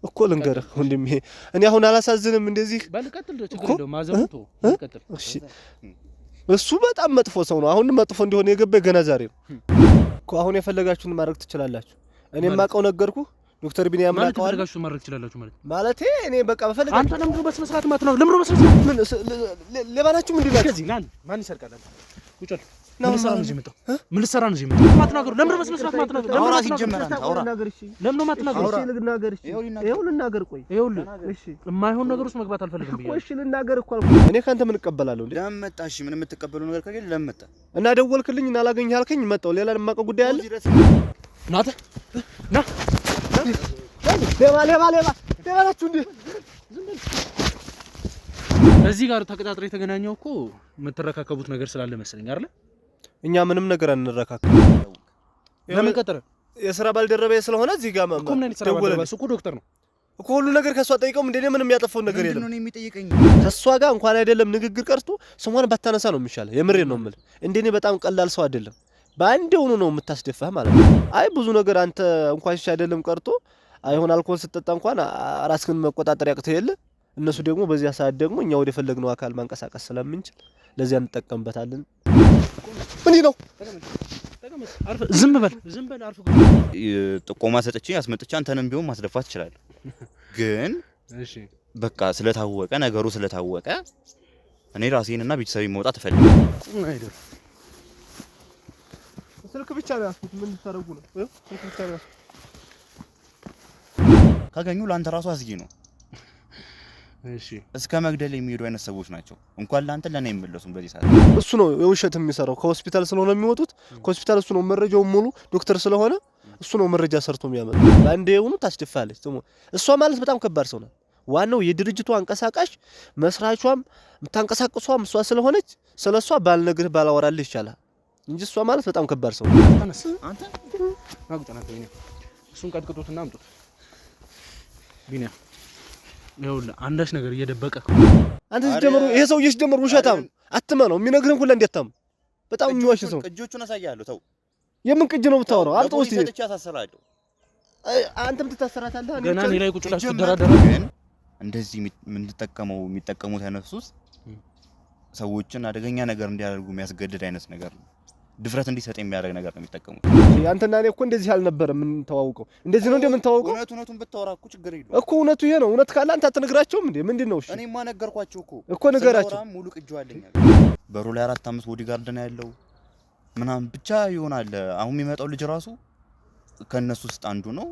እኮ ልንገርህ ወንድሜ እኔ አሁን አላሳዝንም እንደዚህ ባልቀጥል ነው ችግር የለውም ማዘምቶ ቀጥል እሺ እሱ በጣም መጥፎ ሰው ነው አሁን መጥፎ እንደሆነ የገባኝ ገና ዛሬ ነው እኮ አሁን የፈለጋችሁን ማድረግ ትችላላችሁ እኔም ማቀው ነገርኩ ዶክተር ቢኒያም ማለት ፈለጋችሁ ማድረግ ትችላላችሁ ማለት እኔ በቃ በፈለጋችሁ አንተ ለምሮ በስነ ስርዓት ማትናው ለምሮ በስነ ስርዓት ምን ለባናችሁ ምን ይላል ከዚህ ማን ይሰርቃል ቁጭል ምን ሰራ ነው የመጣው ምን ልሰራ ነው የመጣው ማትናገሩ ለምሮ በስነ ስርዓት ማትናገሩ ለምሮ ሲጀመር አንተ አውራ ለምሮ ማትናገሩ እሺ ልናገር እሺ ይሄው ልናገር ቆይ እሺ የማይሆን ነገር ውስጥ መግባት አልፈልግም ብዬ እሺ ልናገር እኮ አልኩ እኔ ካንተ ምን እቀበላለሁ እንዴ ለምን መጣ እሺ ምን የምትቀበለው ነገር ከሌለ ለምን መጣ እና ደወልክልኝ እና አላገኘህ አልከኝ መጣው ሌላ የማውቀው ጉዳይ አለ ናተ ና ሌባ ናችሁ እንዴ እዚህ ጋር ተቀጣጥሬ የተገናኘው እኮ የምትረካከቡት ነገር ስላለ መሰለኝ አይደል እኛ ምንም ነገር አንረካከብ ለምን ቀጠረ የሥራ ባልደረበ ስለሆነ እዚህ ጋር እኮ ምን አይነት ስራ ባልደረበ እሱ እኮ ዶክተር ነው እኮ ሁሉ ነገር ከሷ ጠይቀው እንደኔ ምንም ያጠፋው ነገር የለም ነው የሚጠይቀኝ ከሷ ጋር እንኳን አይደለም ንግግር ቀርቶ ስሟን ባታነሳ ነው የሚሻለው የምሬን ነው የምልህ እንደኔ በጣም ቀላል ሰው አይደለም በአንዴ ሆኖ ነው የምታስደፋህ ማለት ነው አይ ብዙ ነገር አንተ እንኳን እሺ አይደለም ቀርቶ አይሆን አልኮል ስትጠጣ እንኳን ራስህን መቆጣጠር ያቅተህ የለ እነሱ ደግሞ በዚያ ሰዓት ደግሞ እኛ ወደ ፈለግነው አካል ማንቀሳቀስ ስለምንችል ለዚያ እንጠቀምበታለን ምን ነው ዝም በል አርፍ ጥቆማ ሰጥቼ አስመጥቼ አንተንም ቢሆን ማስደፋት ይችላል ግን እሺ በቃ ስለታወቀ ነገሩ ስለታወቀ እኔ ራሴንና ቤተሰቤን መውጣት እፈልጋለሁ አይደል ስልክ ብቻ ነው ያስኩት ምን ልታረጉ ነው ስልክ ብቻ ነው ያስኩት ካገኙ ላንተ ራሱ አስጊ ነው እሺ እስከ መግደል የሚሄዱ አይነት ሰዎች ናቸው እንኳን ላንተ ለኔ የሚመለሱም በዚህ ሰዓት እሱ ነው የውሸት የሚሰራው ከሆስፒታል ስለሆነ የሚወጡት ከሆስፒታል እሱ ነው መረጃው ሙሉ ዶክተር ስለሆነ እሱ ነው መረጃ ሰርቶ የሚያመጣ ባንዴ የሆኑ ታስደፋለች እሷ ማለት በጣም ከባድ ሰው ነው ዋናው የድርጅቱ አንቀሳቃሽ መስራቿም የምታንቀሳቅሷም እሷ ስለሆነች ስለሷ ባልነግርህ ባላወራልህ ይቻላል እንጂ እሷ ማለት በጣም ከባድ ሰው ነው አንተ አቁጣናት ቢኒያ እሱን ቀጥቅጡትና አምጡት ቢኒያ ይኸውልህ አንዳች ነገር እየደበቀ አንተ ሲጀምሩ ይሄ ሰው እየጀመሩ ውሸታም አትመነው የሚነግርህን ሁሉ እንዴታም በጣም የሚዋሽ ሰው ቅጆቹን አሳያለሁ ተው የምን ቅጅ ነው የምታወራው አልጦ እስቲ ሰጥቼ አሳሰራለሁ አንተም ትታሰራታለህ ገና እኔ ላይ ቁጭ ብላችሁ ተደራደረ ግን እንደዚህ የሚጠቀሙት አይነሱስ ሰዎችን አደገኛ ነገር እንዲያደርጉ የሚያስገድድ አይነት ነገር ነው ድፍረት እንዲሰጥ የሚያደርግ ነገር ነው የሚጠቀሙት አንተና እኔ እኮ እንደዚህ አልነበረም ምን ተዋውቀው እንደዚህ ነው እንደምንተዋውቀው እውነቱን ብታወራ እኮ ችግር የለውም እኮ እውነቱ ይሄ ነው እውነት ካለ አንተ አትነግራቸውም እንዴ ምንድነው እሺ እኔማ ነገርኳቸው እኮ ንገራቸው ሙሉ ቅጁ አለኝ በሩ ላይ 4-5 ቦዲጋርድ ነው ያለው ምናምን ብቻ ይሆናል አሁን የሚመጣው ልጅ ራሱ ከነሱ ውስጥ አንዱ ነው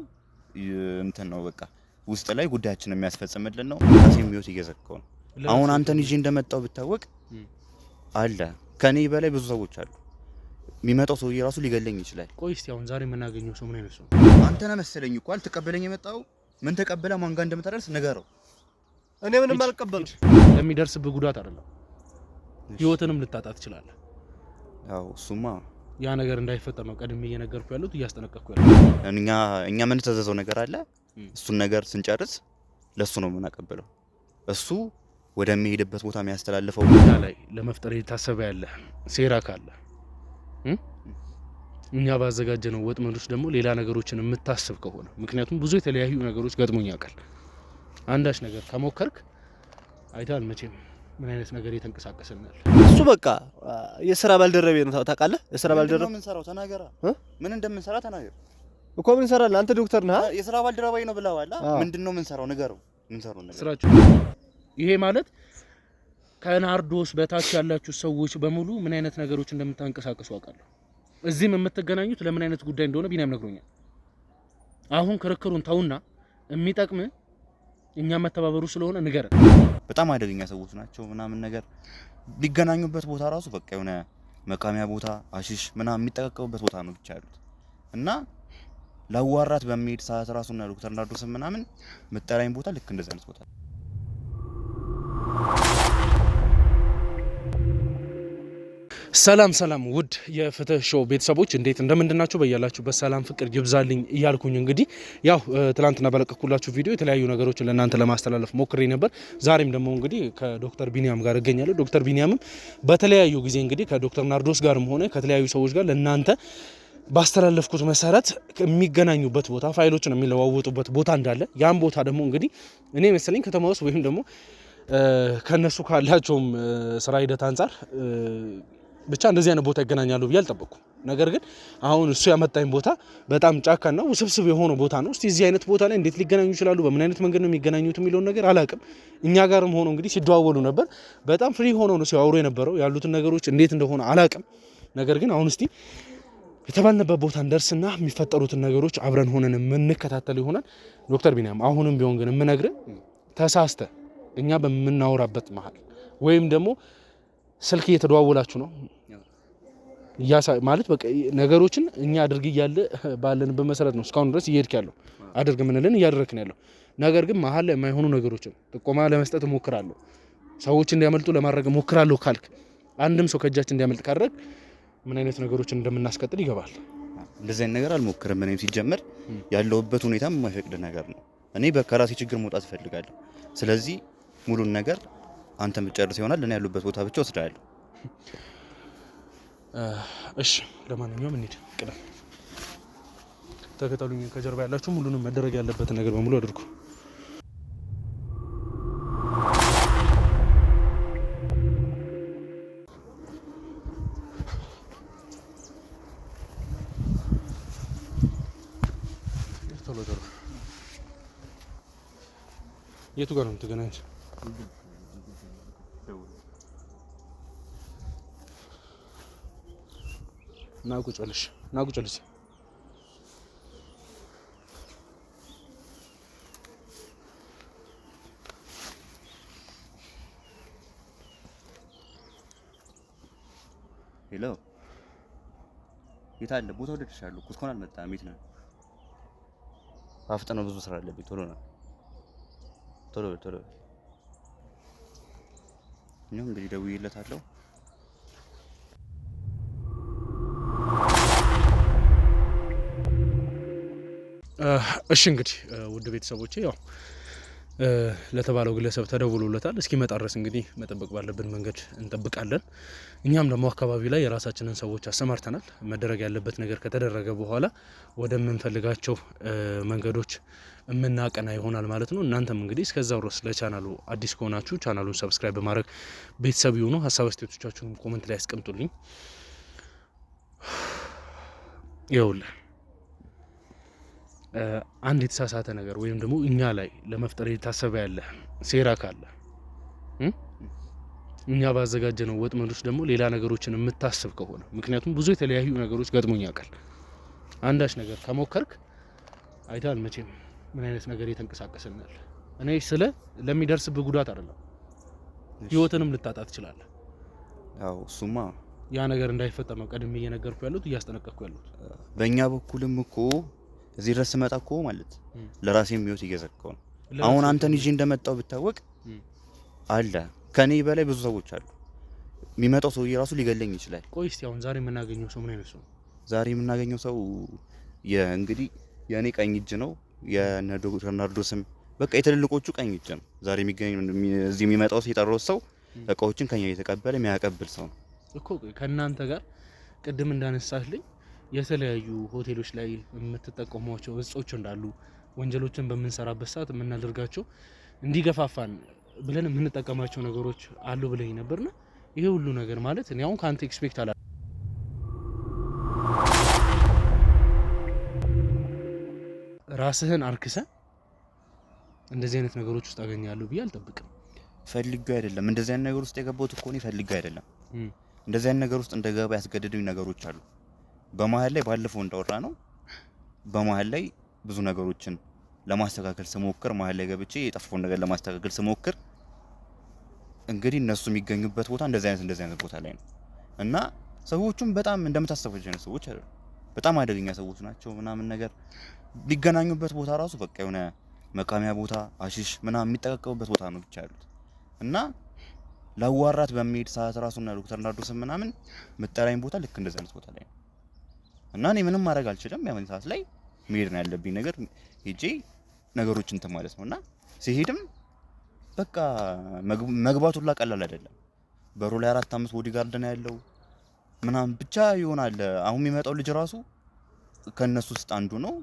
እንትን ነው በቃ ውስጥ ላይ ጉዳያችንን የሚያስፈጽምልን ነው ራሴም ቢዮት እየዘከው ነው አሁን አንተን ይዤ እንደመጣው ብታወቅ አለ ከኔ በላይ ብዙ ሰዎች አሉ የሚመጣው ሰው ራሱ ሊገለኝ ይችላል ቆይ እስቲ አሁን ዛሬ የምናገኘው ሰው ምን አይነት ሰው አንተ ነህ መሰለኝ እኮ አልተቀበለኝ የመጣው ምን ተቀበለ ማን ጋር እንደምታደርስ ንገረው እኔ ምንም አልቀበልም ለሚደርስብህ ጉዳት አይደለም ህይወትንም ልታጣ ትችላለህ ያው እሱማ ያ ነገር እንዳይፈጠር ነው ቀድሜ እየነገርኩ ያለሁት እያስጠነቀቅኩ ያለሁት እኛ ምን ተዘዘው ነገር አለ እሱን ነገር ስንጨርስ ለሱ ነው የምናቀበለው እሱ ወደሚሄድበት ቦታ የሚያስተላልፈው ቦታ ላይ ለመፍጠር የታሰበ ያለ ሴራ ካለ እኛ ባዘጋጀነው ወጥመዶች ደግሞ ሌላ ነገሮችን የምታስብ ከሆነ ምክንያቱም ብዙ የተለያዩ ነገሮች ገጥሞኛል አንዳች ነገር ከሞከርክ አይታል መቼም ምን አይነት ነገር እየተንቀሳቀሰናል እሱ በቃ የሥራ ባልደረቤ ነው ታውቃለህ የሥራ ባልደረባ ምን ሰራው ተናገራ ምን እንደምንሰራ ተናገር እኮ ምን ሰራል አንተ ዶክተር ነህ የሥራ ባልደረባዬ ነው ብለዋል ምንድነው ምን ሰራው ንገረው ምን ሰራው ነገር ስራችሁ ይሄ ማለት ከናርዶስ በታች ያላችሁ ሰዎች በሙሉ ምን አይነት ነገሮች እንደምታንቀሳቀሱ አውቃለሁ እዚህም የምትገናኙት ለምን አይነት ጉዳይ እንደሆነ ቢናም ነግሮኛል አሁን ክርክሩን ተውና የሚጠቅም እኛ መተባበሩ ስለሆነ ንገረን በጣም አደገኛ ሰዎች ናቸው ምናምን ነገር ቢገናኙበት ቦታ ራሱ በቃ የሆነ መቃሚያ ቦታ አሽሽ ምናምን የሚጠቀቀቡበት ቦታ ነው ብቻ ያሉት እና ላዋራት በሚሄድ ሰዓት ራሱና ዶክተር ናርዶስ ምናምን መጠራኝ ቦታ ልክ እንደዛ አይነት ቦታ ሰላም ውድ የፍትህ ሾው ቤተሰቦች እንዴት እንደምንድናችሁ በእያላችሁበት ሰላም ፍቅር ይብዛልኝ እያልኩኝ እንግዲህ ያው ትላንትና በለቀኩላችሁ ቪዲዮ የተለያዩ ነገሮችን ለእናንተ ለማስተላለፍ ሞክሬ ነበር ዛሬም ደግሞ እንግዲህ ከዶክተር ቢኒያም ጋር እገኛለሁ ዶክተር ቢኒያምም በተለያዩ ጊዜ እንግዲህ ከዶክተር ናርዶስ ጋርም ሆነ ከተለያዩ ሰዎች ጋር ለእናንተ ባስተላለፍኩት መሰረት የሚገናኙበት ቦታ ፋይሎችን የሚለዋወጡበት ቦታ እንዳለ ያን ቦታ ደግሞ እንግዲህ እኔ መሰለኝ ከተማ ውስጥ ወይም ደግሞ ከነሱ ካላቸውም ስራ ሂደት አንፃር ብቻ እንደዚህ አይነት ቦታ ይገናኛሉ ብዬ አልጠበቅኩም። ነገር ግን አሁን እሱ ያመጣኝ ቦታ በጣም ጫካና ውስብስብ የሆነ ቦታ ነው። እስቲ እዚህ አይነት ቦታ ላይ እንዴት ሊገናኙ ይችላሉ፣ በምን አይነት መንገድ ነው የሚገናኙት የሚለውን ነገር አላውቅም። እኛ ጋርም ሆኖ እንግዲህ ሲደዋወሉ ነበር። በጣም ፍሪ ሆኖ ነው ሲያወሩ የነበረው። ያሉትን ነገሮች እንዴት እንደሆነ አላውቅም። ነገር ግን አሁን እስቲ የተባልንበት ቦታ እንደርስና የሚፈጠሩትን ነገሮች አብረን ሆነን የምንከታተል ይሆናል። ዶክተር ቢኒያም አሁንም ቢሆን ግን የምነግርህ ተሳስተ እኛ በምናወራበት መሀል ወይም ደግሞ ስልክ እየተደዋወላችሁ ነው ማለት በቃ ነገሮችን እኛ አድርግ እያለ ባለንበት መሰረት ነው እስካሁን ድረስ እየሄድክ ያለው አድርግ ምንልን እያደረክን ያለው። ነገር ግን መሀል ላይ የማይሆኑ ነገሮችን ጥቆማ ለመስጠት እሞክራለሁ፣ ሰዎች እንዲያመልጡ ለማድረግ እሞክራለሁ ካልክ አንድም ሰው ከእጃችን እንዲያመልጥ ካደረግ ምን አይነት ነገሮችን እንደምናስቀጥል ይገባል። እንደዚህ አይነት ነገር አልሞክርም። እኔም ሲጀመር ያለውበት ሁኔታም የማይፈቅድ ነገር ነው። እኔ ከራሴ ችግር መውጣት እፈልጋለሁ። ስለዚህ ሙሉን ነገር አንተ የምትጨርስ ይሆናል። እኔ ያሉበት ቦታ ብቻ ወስዳለሁ። እሺ፣ ለማንኛውም እንሂድ። ቅደም ተከተሉኝ። ከጀርባ ያላችሁ ሁሉንም መደረግ ያለበትን ነገር በሙሉ አድርጉ። የቱ ጋር ነው የምትገናኙት? ና ቁጭ በልሽ። ሄሎ፣ የት አለ? ቦታው ደርሻለሁ። እስካሁን አልመጣም። የት ነህ? አፍጥነው፣ ብዙ ስራ አለብኝ። ቶሎ ነው ቶሎ እኛም እንግዲህ ደውዬለታለሁ። እሺ እንግዲህ ውድ ቤተሰቦቼ ያው ለተባለው ግለሰብ ተደውሎለታል። እስኪመጣ ድረስ እንግዲህ መጠበቅ ባለብን መንገድ እንጠብቃለን። እኛም ደግሞ አካባቢ ላይ የራሳችንን ሰዎች አሰማርተናል። መደረግ ያለበት ነገር ከተደረገ በኋላ ወደምንፈልጋቸው መንገዶች የምናቀና ይሆናል ማለት ነው። እናንተም እንግዲህ እስከዛው ድረስ ለቻናሉ አዲስ ከሆናችሁ ቻናሉን ሰብስክራይብ በማድረግ ቤተሰብ ይሁኑ። ሀሳብ አስተያየቶቻችሁን ኮሜንት ላይ ያስቀምጡልኝ። ይኸውልህ አንድ የተሳሳተ ነገር ወይም ደግሞ እኛ ላይ ለመፍጠር የታሰበ ያለ ሴራ ካለ እኛ ባዘጋጀነው ወጥመዶች ደግሞ ሌላ ነገሮችን የምታስብ ከሆነ ምክንያቱም ብዙ የተለያዩ ነገሮች ገጥሞኝ ያውቃል። አንዳች ነገር ከሞከርክ አይታል መቼም ምን አይነት ነገር እየተንቀሳቀሰናል። እኔ ስለ ለሚደርስብህ ጉዳት አይደለም ህይወትንም ልታጣ ትችላለህ። ያው እሱማ ያ ነገር እንዳይፈጠር ነው ቀድሜ እየነገርኩ ያለሁት እያስጠነቀቅኩ ያለሁት። በእኛ በኩልም እኮ እዚህ ድረስ መጣ እኮ ማለት ለራሴም ህይወት እየዘካው ነው። አሁን አንተን ይዤ እንደመጣው ብታወቅ አለ ከኔ በላይ ብዙ ሰዎች አሉ። የሚመጣው ሰው ራሱ ሊገለኝ ይችላል። ቆይ እስቲ አሁን ዛሬ የምናገኘው ሰው ምን አይነት ሰው? ዛሬ የምናገኘው ሰው እንግዲህ የኔ ቀኝ እጅ ነው። የነ ዶክተር ናርዶስም በቃ የትልልቆቹ ቀኝ እጅ ነው። ዛሬ እዚህ የሚመጣው የጠራው ሰው እቃዎችን ከኛ እየተቀበለ የሚያቀብል ሰው ነው እኮ። ከእናንተ ጋር ቅድም እንዳነሳልኝ የተለያዩ ሆቴሎች ላይ የምትጠቀሟቸው እጾች እንዳሉ ወንጀሎችን በምንሰራበት ሰዓት የምናደርጋቸው እንዲገፋፋን ብለን የምንጠቀማቸው ነገሮች አሉ ብለኝ ነበርና ይሄ ሁሉ ነገር ማለት እኔ አሁን ካንተ ኤክስፔክት አላ ራስህን አርክሰ እንደዚህ አይነት ነገሮች ውስጥ አገኛለሁ ብዬ አልጠብቅም። ፈልጌው አይደለም እንደዚህ አይነት ነገር ውስጥ የገባሁት እኮ ነው። ፈልጌው አይደለም እንደዚህ አይነት ነገር ውስጥ እንደገባ ያስገደዱኝ ነገሮች አሉ። በመሀል ላይ ባለፈው እንዳወራ ነው በመሀል ላይ ብዙ ነገሮችን ለማስተካከል ስሞክር መሀል ላይ ገብቼ የጠፋውን ነገር ለማስተካከል ስሞክር እንግዲህ እነሱ የሚገኙበት ቦታ እንደዚህ አይነት ቦታ ላይ ነው እና ሰዎቹም በጣም እንደምታስቡት አይነት ሰዎች አይደሉም። በጣም አደገኛ ሰዎች ናቸው ምናምን ነገር ሊገናኙበት ቦታ ራሱ በቃ የሆነ መቃሚያ ቦታ አሽሽ ምናምን የሚጠቀቀቡበት ቦታ ነው ብቻ ያሉት እና ላዋራት በሚሄድ ሰዓት ራሱና ዶክተር ናርዶስ ምናምን መጠራኝ ቦታ ልክ እንደዚህ አይነት ቦታ ላይ ነው እና እኔ ምንም ማድረግ አልችልም። ያው ሰዓት ላይ መሄድ ነው ያለብኝ ነገር ሄጄ ነገሮችን እንትን ማለት ነውና ሲሄድም በቃ መግባቱ ሁላ ቀላል አይደለም። በሩ ላይ 4-5 ቦዲጋርድ ነው ያለው ምናምን ብቻ ይሆናል። አሁን የሚመጣው ልጅ ራሱ ከነሱ ውስጥ አንዱ ነው።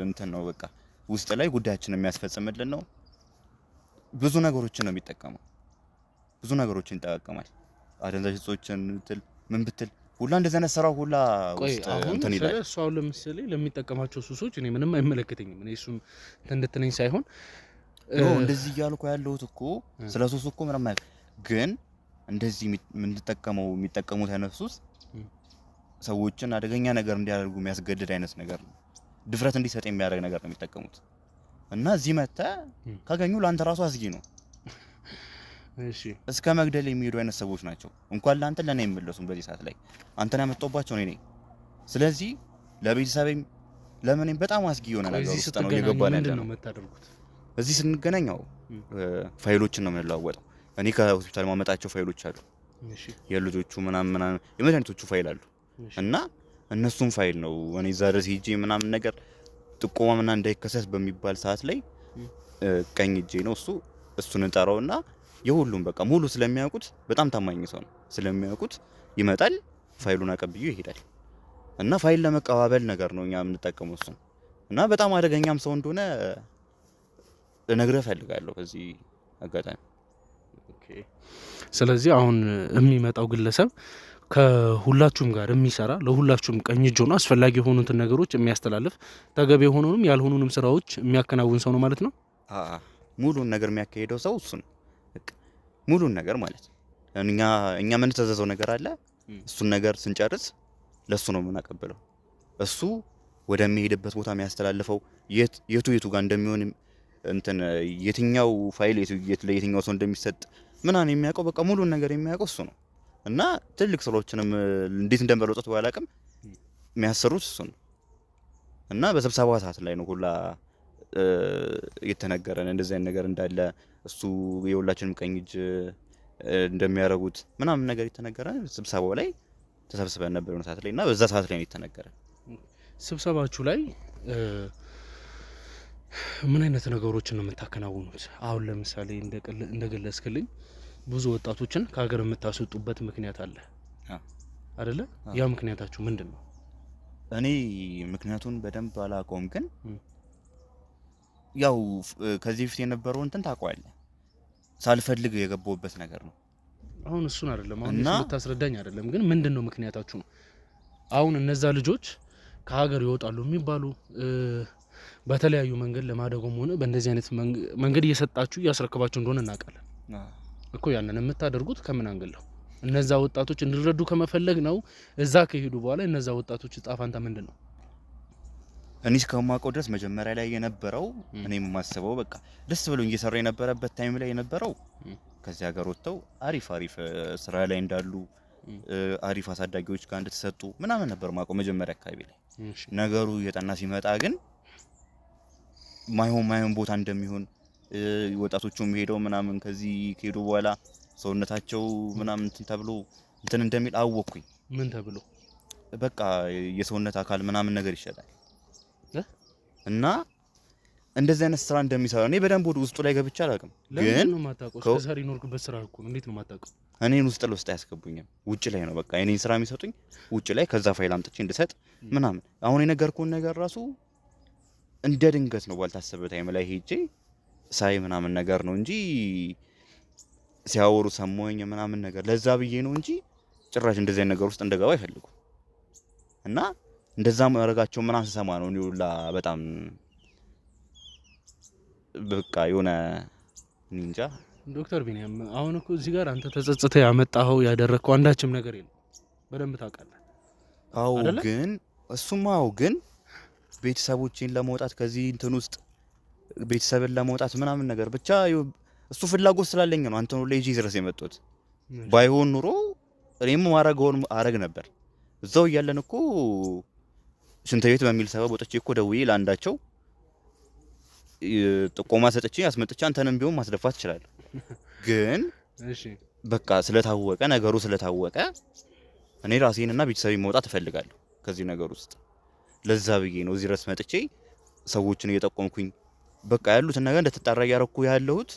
እንትን ነው በቃ ውስጥ ላይ ጉዳያችንን የሚያስፈጽምልን ነው። ብዙ ነገሮችን ነው የሚጠቀመው። ብዙ ነገሮችን ይጠቀማል። አደንዛዥ እጾችን ብትል ምን ብትል ሁላ እንደዚህ አይነት ስራው ሁላ ውስጥ እንትን ይላል። እሱ አሁን ለምሳሌ ለሚጠቀማቸው ሱሶች እኔ ምንም አይመለከተኝም። እኔ እሱን እንድትነኝ ሳይሆን እንደዚህ እያልኩ ያለሁት እኮ ስለ ሱስ እኮ ምንም አይደል። ግን እንደዚህ የሚጠቀሙት አይነት ሱስ ሰዎችን አደገኛ ነገር እንዲያደርጉ የሚያስገድድ አይነት ነገር ነው። ድፍረት እንዲሰጥ የሚያደርግ ነገር ነው የሚጠቀሙት። እና እዚህ መጥተህ ካገኙ ለአንተ ራሱ አስጊ ነው። እሺ እስከ መግደል የሚሄዱ አይነት ሰዎች ናቸው። እንኳን ለአንተ ለኔ አይመለሱም። በዚህ ሰዓት ላይ አንተን ያመጣውባቸው እኔ ነኝ። ስለዚህ ለቤተሰቤም ለምንም በጣም አስጊ የሆነ ነገር ውስጥ ነው እየገባን ያለ ነው። እዚህ ስንገናኛው ፋይሎችን ነው የምንለዋወጠው። እኔ ከሆስፒታል ማመጣቸው ፋይሎች አሉ። እሺ የልጆቹ ምናምን የመድኃኒቶቹ ፋይል አሉ። እና እነሱም ፋይል ነው እኔ እዛ ድረስ ሄጄ ምናምን ነገር ጥቆማ ምናምን እንዳይከሰስ በሚባል ሰዓት ላይ ቀኝ እጄ ነው እሱን እንጠራውና የሁሉም በቃ ሙሉ ስለሚያውቁት በጣም ታማኝ ሰው ነው። ስለሚያውቁት ይመጣል፣ ፋይሉን አቀብዩ ይሄዳል። እና ፋይል ለመቀባበል ነገር ነው እኛ የምንጠቀመው እሱን። እና በጣም አደገኛም ሰው እንደሆነ ልነግርህ እፈልጋለሁ በዚህ አጋጣሚ። ኦኬ። ስለዚህ አሁን የሚመጣው ግለሰብ ከሁላችሁም ጋር የሚሰራ ለሁላችሁም ቀኝ እጅ ሆኖ አስፈላጊ የሆኑትን ነገሮች የሚያስተላልፍ ተገቢ የሆኑንም ያልሆኑንም ስራዎች የሚያከናውን ሰው ነው ማለት ነው። ሙሉን ነገር የሚያካሄደው ሰው እሱ ነው። ሙሉን ነገር ማለት እኛ የምንተዘዘው ነገር አለ። እሱን ነገር ስንጨርስ ለሱ ነው የምናቀበለው። እሱ ወደሚሄድበት ቦታ የሚያስተላልፈው የቱ ጋር እንደሚሆን እንትን የትኛው ፋይል ለየትኛው ሰው እንደሚሰጥ ምናምን የሚያውቀው በቃ ሙሉን ነገር የሚያውቀው እሱ ነው። እና ትልቅ ስራዎችንም እንዴት እንደሚያወጡት ባላቅም የሚያሰሩት እሱ ነው። እና በስብሰባ ሰዓት ላይ ነው ሁላ የተነገረን እንደዚህ አይነት ነገር እንዳለ እሱ የሁላችንም ቀኝ እጅ እንደሚያረጉት ምናምን ነገር የተነገረን ስብሰባው ላይ ተሰብስበን ነበር ሰዓት ላይ። እና በዛ ሰዓት ላይ ነው የተነገረን። ስብሰባችሁ ላይ ምን አይነት ነገሮችን ነው የምታከናውኑት? አሁን ለምሳሌ እንደገለጽክልኝ ብዙ ወጣቶችን ከሀገር የምታስወጡበት ምክንያት አለ አይደለ? ያ ምክንያታችሁ ምንድን ነው? እኔ ምክንያቱን በደንብ አላውቀውም፣ ግን ያው ከዚህ በፊት የነበረው እንትን ታውቀዋለህ፣ ሳልፈልግ የገባሁበት ነገር ነው። አሁን እሱን አይደለም አሁን ልታስረዳኝ አይደለም፣ ግን ምንድን ነው ምክንያታችሁ ነው? አሁን እነዛ ልጆች ከሀገር ይወጣሉ የሚባሉ በተለያዩ መንገድ ለማደጎም ሆነ በእንደዚህ አይነት መንገድ እየሰጣችሁ እያስረክባችሁ እንደሆነ እናውቃለን እኮ። ያንን የምታደርጉት ከምን አንግል ነው? እነዛ ወጣቶች እንዲረዱ ከመፈለግ ነው? እዛ ከሄዱ በኋላ እነዛ ወጣቶች ዕጣ ፈንታ ምንድን ነው? እኔ እስከማውቀው ድረስ መጀመሪያ ላይ የነበረው እኔም የማስበው በቃ ደስ ብሎኝ እየሰራ የነበረበት ታይም ላይ የነበረው ከዚህ ሀገር ወጥተው አሪፍ ስራ ላይ እንዳሉ አሪፍ አሳዳጊዎች ጋር እንደተሰጡ ምናምን ነበር ማውቀው መጀመሪያ አካባቢ ላይ። ነገሩ እየጠና ሲመጣ ግን ማይሆን ቦታ እንደሚሆን ወጣቶቹም ሄደው ምናምን ከዚህ ከሄዱ በኋላ ሰውነታቸው ምናምን እንትን ተብሎ እንትን እንደሚል አወቅኩኝ። ምን ተብሎ? በቃ የሰውነት አካል ምናምን ነገር ይሸጣል እና እንደዚህ አይነት ስራ እንደሚሰራ እኔ በደንብ ውስጡ ላይ ገብቼ አላውቅም። ግን ነው ማታውቀው? ከዛሬ ኖርክበት ስራ እኮ ነው። እንዴት ነው ማታውቀው? እኔን ውስጥ ለውስጥ አያስገቡኝም። ውጭ ላይ ነው በቃ እኔን ስራ የሚሰጡኝ ውጭ ላይ ከዛ ፋይል አምጥቼ እንድሰጥ ምናምን። አሁን የነገርኩን ነገር ራሱ እንደ ድንገት ነው ባልታሰበ ታይም ላይ ሄጄ ሳይ ምናምን ነገር ነው እንጂ ሲያወሩ ሰሞኝ ምናምን ነገር ለዛ ብዬ ነው እንጂ ጭራሽ እንደዚህ አይነት ነገር ውስጥ እንደገባ አይፈልጉ እና እንደዛ ማረጋቸው ምናምን ሰማ ነው ሁላ በጣም በቃ የሆነ እንጃ። ዶክተር ቢኒያም አሁን እኮ እዚህ ጋር አንተ ተጸጽተ ያመጣኸው ያደረግከው አንዳችም ነገር የለም። በደንብ ታውቃለህ። አዎ ግን እሱማው ግን ቤተሰቦቼን ለመውጣት ከዚህ እንትን ውስጥ ቤተሰብን ለመውጣት ምናምን ነገር ብቻ እሱ ፍላጎት ስላለኝ ነው አንተን ሁሉ ልጅ ድረስ የመጣሁት። ባይሆን ኑሮ እኔም ማረጋውን አረግ ነበር። እዛው እያለን እኮ ሽንት ቤት በሚል ሰበብ ወጥቼ እኮ ደውዬ ለአንዳቸው ጥቆማ ሰጥቼ አስመጥቼ አንተንም ቢሆን ማስደፋት እችላለሁ። ግን እሺ በቃ ስለታወቀ ነገሩ ስለታወቀ እኔ ራሴንና ቤተሰቤን መውጣት እፈልጋለሁ ከዚህ ነገር ውስጥ። ለዛ ብዬ ነው እዚህ ድረስ መጥቼ ሰዎችን እየጠቆምኩኝ በቃ ያሉትን ነገር እንደተጣራ ያረኩ ያለሁት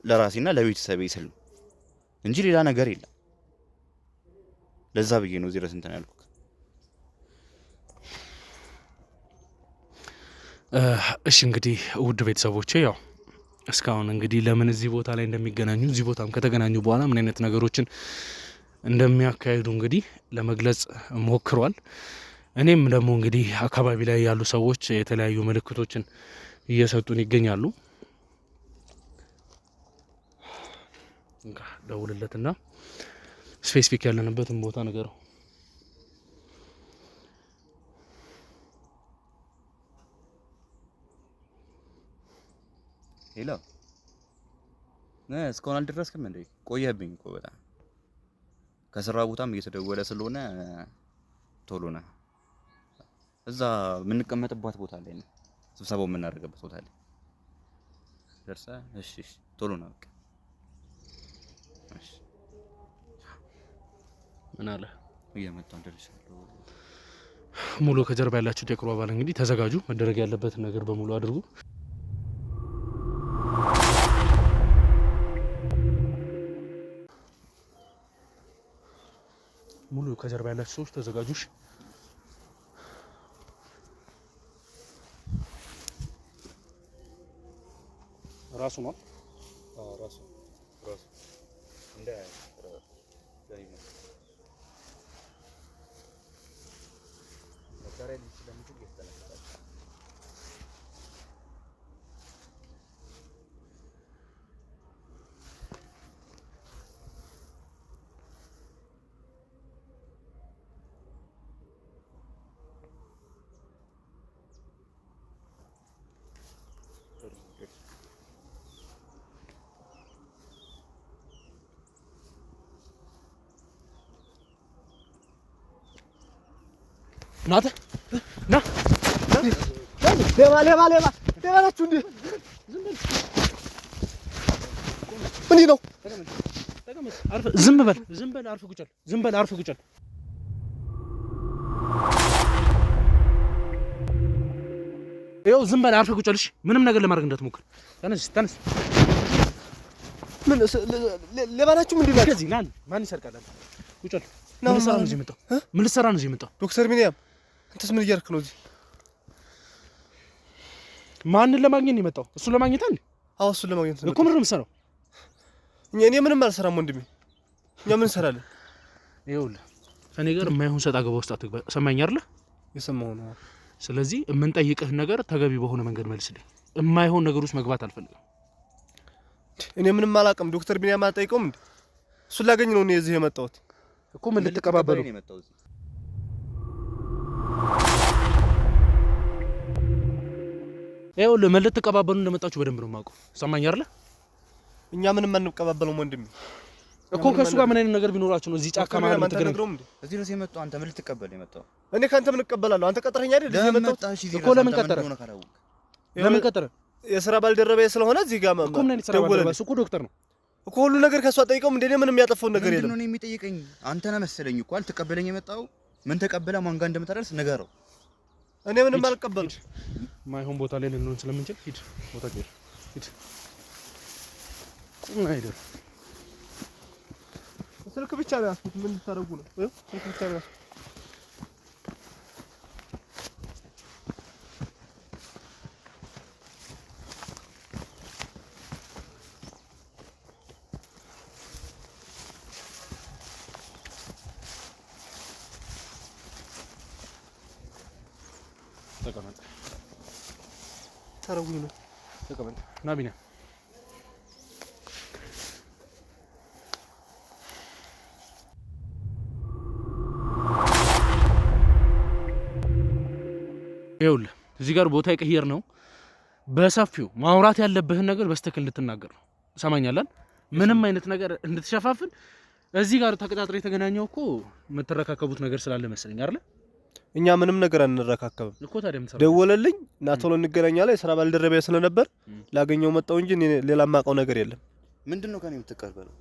ለራሴና ለቤተሰቤ ስል ነው እንጂ ሌላ ነገር የለም። ለዛ ብዬ ነው እዚህ ድረስ እንትን ያልኩት። እሺ እንግዲህ ውድ ቤተሰቦቼ ያው እስካሁን እንግዲህ ለምን እዚህ ቦታ ላይ እንደሚገናኙ እዚህ ቦታም ከተገናኙ በኋላ ምን አይነት ነገሮችን እንደሚያካሂዱ እንግዲህ ለመግለጽ ሞክሯል። እኔም ደግሞ እንግዲህ አካባቢ ላይ ያሉ ሰዎች የተለያዩ ምልክቶችን እየሰጡን ይገኛሉ። ደውልለትና ስፔሲፊክ ያለንበትን ቦታ ነገረው። ሄሎ እስካሁን አልደረስክም እንዴ? ቆየህብኝ እኮ በጣም ከስራ ቦታም እየተደወለ ስለሆነ ቶሎ ና። እዛ የምንቀመጥባት ቦታ ላይ ነው፣ ስብሰባው የምናደርግበት ቦታ ላይ ደርሰህ። እሺ ቶሎ ና በቃ። እሺ ምን አለ? እየመጣሁ ደርሻለሁ። ሙሉ ከጀርባ ያላችሁ ዴኮር አባል እንግዲህ ተዘጋጁ፣ መደረግ ያለበትን ነገር በሙሉ አድርጉ። ሙሉ ከጀርባ ያላችሁ ሰዎች ተዘጋጁሽ። ራሱ ነው ራሱ እንደ ናተ ና ሌባ ሌባ ሌባ ሌባ ናችሁ እንዴ? ምንድን ነው? ዝም በል ዝም በል፣ አርፍ ቁጭል፣ ዝም በል አርፍ ቁጭል። ይኸው ዝም በል አርፍ ቁጭል። እሺ ምንም ነገር ለማድረግ እንዳትሞክር። ተነስ ተነስ። ምን ሌባ ናችሁ? ምንድን ናችሁ? ከዚህ ና። ማን ይሰርቃል? ቁጭል። ምን ልትሰራ ነው እዚህ የመጣው? ምን ልትሰራ ነው እዚህ የመጣው? ዶክተር ቢኒያም አንተስ ምን እያደረክ ነው እዚህ? ማንን ለማግኘት ነው የመጣው? እሱን ለማግኘት አይደል? አዎ እሱን ለማግኘት ነው እኮ። ምንድን ነው የምትሰራው? እኔ ምንም አልሰራም ወንድሜ። እኛ ምን እንሰራለን? ይኸውልህ ከእኔ ጋር የማይሆን ሰጣ ገባ ውስጥ አትግባ። ሰማኝ አይደለ? የሰማሁ ነው። ስለዚህ የምንጠይቅህ ነገር ተገቢ በሆነ መንገድ መልስልኝ። የማይሆን ነገር ውስጥ መግባት አልፈልግም። እኔ ምንም አላውቅም። ዶክተር ቢኒያም አልጠይቀውም እንዴ? እሱን ላገኝ ነው እኔ እዚህ የመጣሁት እኮ። ምን ልትቀባበሉ? ይኸውልህ ምን ልትቀባበሉ እንደመጣችሁ በደንብ ነው የማውቀው። ሰማኝ አይደለ? እኛ ምንም አንቀባበለውም ወንድሜ እኮ። ከእሱ ጋር ምን አይነት ነገር ቢኖራችሁ ነው እዚህ ጫካ መሀል የምትገናኙት? እዚህ ድረስ የመጣው አንተ ምን ልትቀበል የመጣው? እኔ ካንተ ምን እቀበላለሁ? አንተ ቀጠረኝ አይደል? እዚህ የመጣሁት እኮ። ለምን ቀጠረ? ለምን ቀጠረ? የሥራ ባልደረባዬ ስለሆነ እዚህ ጋር እኮ። ምን አይነት ስራ ባልደረባ? እሱ እኮ ዶክተር ነው እኮ። ሁሉ ነገር ከሷ ጠይቀው እንዴ? ምንም ያጠፋው ነገር የለም። ምንድን ነው የሚጠይቀኝ? አንተ ነህ መሰለኝ እኮ አልተቀበለኝ የመጣው። ምን ተቀበለ? ማን ጋር እንደምታደርስ ንገረው። እኔ ምንም አልቀበልም። ማይሆን ቦታ ላይ ልንሆን ስለምንችል ሂድ፣ ቦታ ቀይር፣ ሂድ። ቁም አይደል? ስልክ ብቻ ነው ያስኩት። ምን ልታረጉ ነው? ስልክ ብቻ ነው ያስኩት። ተቀመጥ። ታረጉኝ ነው? ተቀመጥ። ና ቢና። ይኸውልህ እዚህ ጋር ቦታ ይቀየር ነው። በሰፊው ማውራት ያለብህን ነገር በስተክል እንድትናገር ነው። ሰማኛለን። ምንም አይነት ነገር እንድትሸፋፍን እዚህ ጋር ተቀጣጥሮ የተገናኘው እኮ የምትረካከቡት ነገር ስላለ መሰለኝ አይደል? እኛ ምንም ነገር አንረካከብም እኮ። ታዲያ ምን ደወለልኝ እና ቶሎ እንገናኛለን። የሥራ ባልደረባዬ ስለነበር ላገኘው መጣው እንጂ ሌላ ማቀው ነገር የለም። ምንድነው ከኔ የምትቀበለው?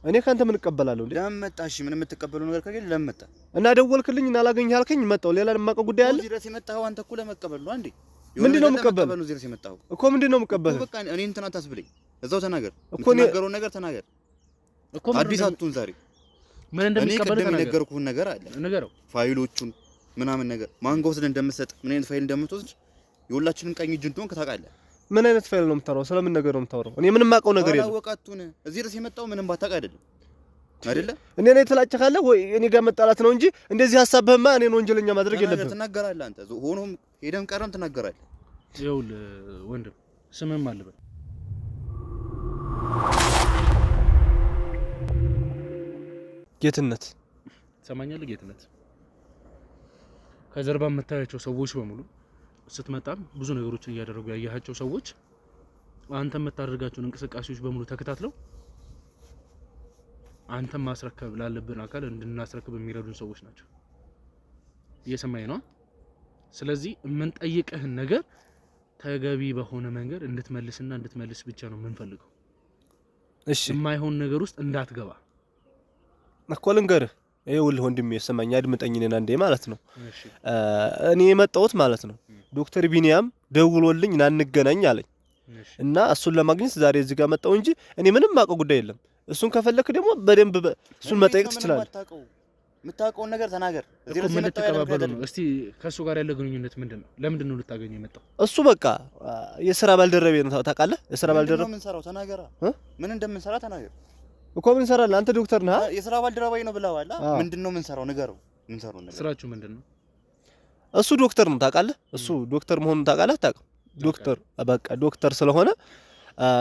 እኔ ካንተ ምን እቀበላለሁ እንዴ? ለምን መጣ? እሺ ምን የምትቀበለው ነገር ከሌለ ለምን መጣ? እና ደወልክልኝ እና ላገኘህ አልከኝ መጣው። ሌላ ማቀው ጉዳይ አለ? እዚህ ድረስ የመጣኸው አንተ እኮ ለመቀበል ነው። አንዴ ምንድነው የምቀበለው? እዚህ ድረስ የመጣኸው እኮ ምንድነው የምቀበለው? በቃ እኔ እንትና ታስብለኝ። እዛው ተናገር እኮ የምትናገረው ነገር ተናገር እኮ። አዲስ አትሁን ዛሬ። ምን እንደሚቀበል ተናገር። እኔ የነገርኩህን ነገር አለ ንገረው። ፋይሎቹን ምናምን ነገር ማን ጋር ወስደህ እንደምትሰጥ ምን አይነት ፋይል እንደምትወስድ የሁላችንም ቀኝ እጅ እንደሆንክ ታውቃለህ። ምን አይነት ፋይል ነው የምታወራው? ስለምን ነገር ነው የምታወራው? እኔ ምንም አውቀው ነገር የለም። አላወቃቱን እዚህ ድረስ የመጣው ምንም ባታውቅ አይደለም አይደለ? እኔ ነኝ ተላጨካለህ ወይ እኔ ጋር መጣላት ነው እንጂ እንደዚህ ሐሳብህማ እኔን ወንጀለኛ ማድረግ የለብህም። ትናገራለህ አንተ ሆኖም ሄደም ቀረም ትናገራለህ። ይኸውልህ ወንድም ስምም አልበል ጌትነት ትሰማኛለህ? ጌትነት ከጀርባ የምታያቸው ሰዎች በሙሉ ስትመጣም ብዙ ነገሮችን እያደረጉ ያያቸው ሰዎች አንተ የምታደርጋቸውን እንቅስቃሴዎች በሙሉ ተከታትለው አንተም ማስረከብ ላለብን አካል እንድናስረክብ የሚረዱን ሰዎች ናቸው። እየሰማኝ ነው? ስለዚህ የምንጠይቅህን ነገር ተገቢ በሆነ መንገድ እንድትመልስ ብቻ ነው የምንፈልገው። እሺ የማይሆን ነገር ውስጥ እንዳትገባ እኮ ልንገርህ። ይኸውልህ ወንድሜ ስማኝ፣ አድምጠኝ እኔን አንዴ ማለት ነው። እሺ እኔ የመጣሁት ማለት ነው ዶክተር ቢኒያም ደውሎልኝ ና እንገናኝ አለኝ እና እሱን ለማግኘት ዛሬ እዚህ ጋር መጣሁ እንጂ እኔ ምንም ማውቀው ጉዳይ የለም። እሱን ከፈለክ ደግሞ በደንብ እሱን መጠየቅ ትችላለህ። የምታውቀውን ነገር ተናገር። እዚህ ድረስ የመጣው ነው። እስቲ ከሱ ጋር ያለ ግንኙነት ምንድነው? ለምንድን ነው ልታገኘው የመጣው? እሱ በቃ የሥራ ባልደረቤ ነው። ታውቃለህ? የሥራ ባልደረቤ ምን ሰራው? ተናገራ። ምን እንደምንሰራ ተናገር እኮ። ምን ሰራለህ አንተ? ዶክተር ነህ? የሥራ ባልደረባዬ ነው ብለዋል። ምንድነው ምን ሰራው? ንገረው። ምን ሰራው ነገር? ስራችሁ ምንድነው? እሱ ዶክተር ነው። ታውቃለህ? እሱ ዶክተር መሆኑን ታውቃለህ? አታውቅም? ዶክተር በቃ ዶክተር ስለሆነ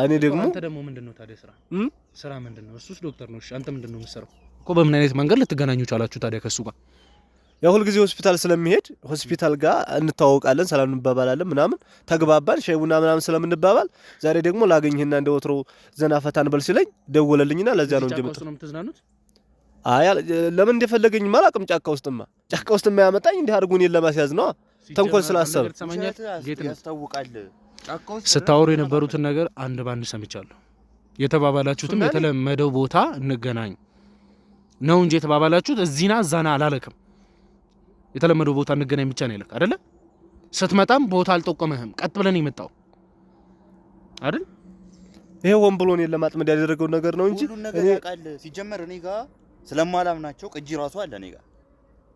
እኔ ደግሞ አንተ ደግሞ ምንድነው ታዲያ ስራ ምንድነው? እሱስ ዶክተር ነው። እሺ አንተ ምንድነው የምትሰራው እኮ? በምን አይነት መንገድ ልትገናኙ ቻላችሁ ታዲያ ከሱ ጋር? ያው ሁል ጊዜ ሆስፒታል ስለሚሄድ ሆስፒታል ጋር እንተዋወቃለን፣ ሰላም እንባባላለን፣ ምናምን ተግባባን፣ ሻይ ቡና ምናምን ስለምንባባል ዛሬ ደግሞ ላገኝህና እንደ ወትሮ ዘና ፈታ እንበል ሲለኝ ደወለልኝና ለዚያ ነው እንጂ ጫካ ውስጥ ነው የምትዝናኑት? አይ ለምን እንደፈለገኝ ማላቅም። ጫካ ውስጥማ ያመጣኝ እንዲህ አድርጎ እኔን ለማስያዝ ነው፣ ተንኮል ስላሰበ። ያስታውቃል። ስታወሩ የነበሩትን ነገር አንድ ባንድ ሰምቻለሁ። የተባባላችሁትም የተለመደው ቦታ እንገናኝ ነው እንጂ የተባባላችሁት እዚህና እዛና አላለክም። የተለመደው ቦታ እንገናኝ ብቻ ነው ያለክ አይደለ? ስትመጣም ቦታ አልጠቆመህም። ቀጥ ብለን የመጣው አይደል? ይሄ ሆን ብሎ እኔን ለማጥመድ ያደረገው ነገር ነው እንጂ ሁሉ ነገር ያውቃል። ሲጀመር እኔ ጋር ስለማላምናቸው ቅጂ ራሱ አለ እኔ ጋር